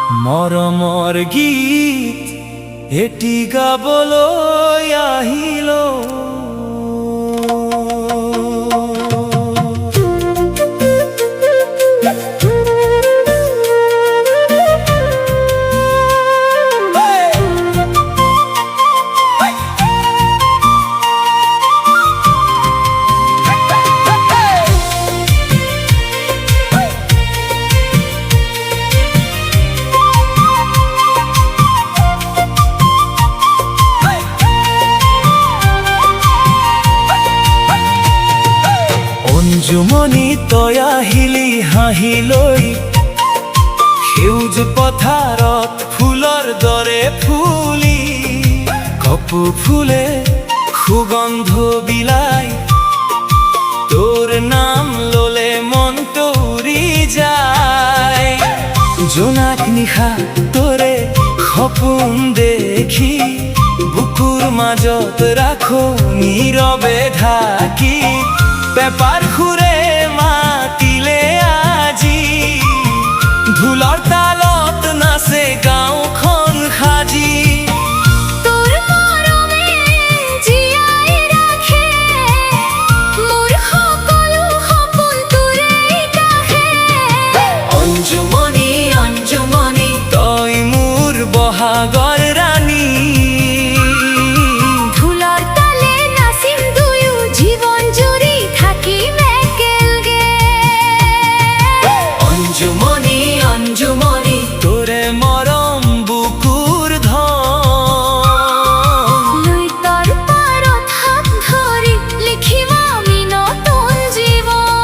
মৰমৰ গীত এটি গাবলৈ আহিল। অঞ্জুমনি তই আহিলি হাঁহি লৈ, সেউজ পথাৰত ফুলৰ দৰে ফুলি। কপৌ ফুলে সুগন্ধ বিলাই, তোৰ নাম ললে মনটো উৰি যায়। জোনাক নিশা তোৰে সপোন দেখি, বুকুৰ মাজত ৰাখো নীৰৱে ঢাকি। পেপাৰ সুৰে মাতিলে আজি, ঢোলৰ তালত নাচে গাঁওখন সাজি। তোৰ মৰমে জীয়াই ৰাখে মোৰ সকলো সপোন তোৰেই কাষে। অঞ্জুমনি অঞ্জুমনি তই মোৰ বহাগৰ ৰাণী, ঢোলৰ তালে নাচিম দুয়ো জীৱন জুৰি থাকিম একেলগে। অঞ্জুমনি অঞ্জুমনি তোৰে মৰম বুকুৰ ধন। লৈ তোৰ পাৰত হাত ধৰি লিখিম আমি নতুন জীৱন।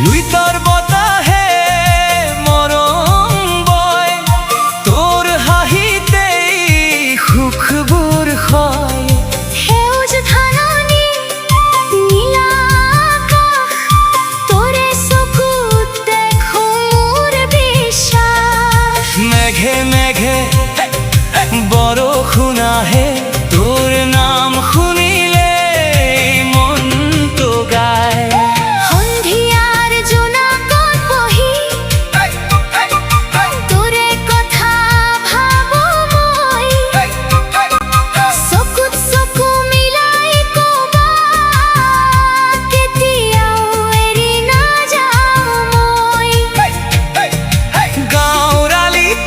লুইতৰ বতাহে মৰম বয়, তোৰ হাঁহিতেই সুখবোৰ হয়। সেউজ ধাননি নীলা আকাশ, তোৰে চকুত দেখো মোৰ বিশ্বাস। মেঘে মেঘে বৰষুণ আহে, তোৰ নাম শুনিলে মনটো গায়। সন্ধিয়াৰ জোনাকত বহি তোৰে কথা ভাবো মই। চকুত চকু মিলাই কবা, কেতিয়াও এৰি নাযাওঁ মই। গাঁৱৰ আলিত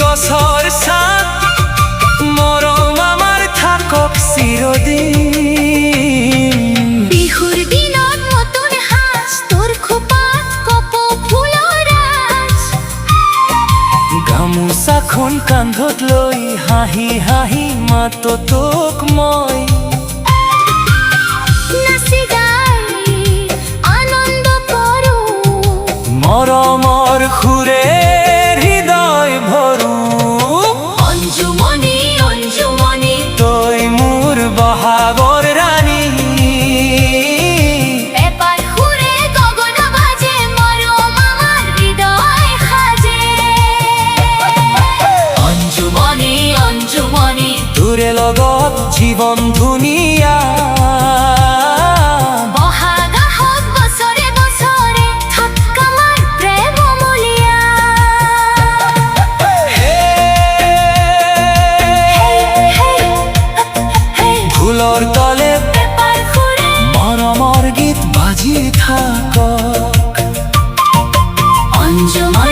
গছৰ ছাঁ, মৰম আমাৰ থাকক চিৰদিন। বিহুৰ দিনত নতুন সাজ, তোৰ খোপাত কপৌ ফুলৰ ৰাজ। গামোচাখন কান্ধত লৈ হাঁহি হাঁহি মাতো তোক মই। নাচি গাই আনন্দ কৰো, মৰমৰ সুৰে হৃদয় ভৰো। অঞ্জুমনি অঞ্জুমনি তই মোৰ বহাগৰ ৰাণী, এবাৰ সুৰে গগন বাজে মৰম আমাৰ হৃদয় সাজে। অঞ্জুমনি অঞ্জুমনি তোৰে লগত জীৱন ধুনীয়া। বহাগ আহক বছৰে বছৰে, থাক আমাৰ প্ৰেম মূলীয়া। ফুলৰ তলে পেপাৰ সুৰে মৰমৰ গীত বাজি থাকক। অঞ্জুমনি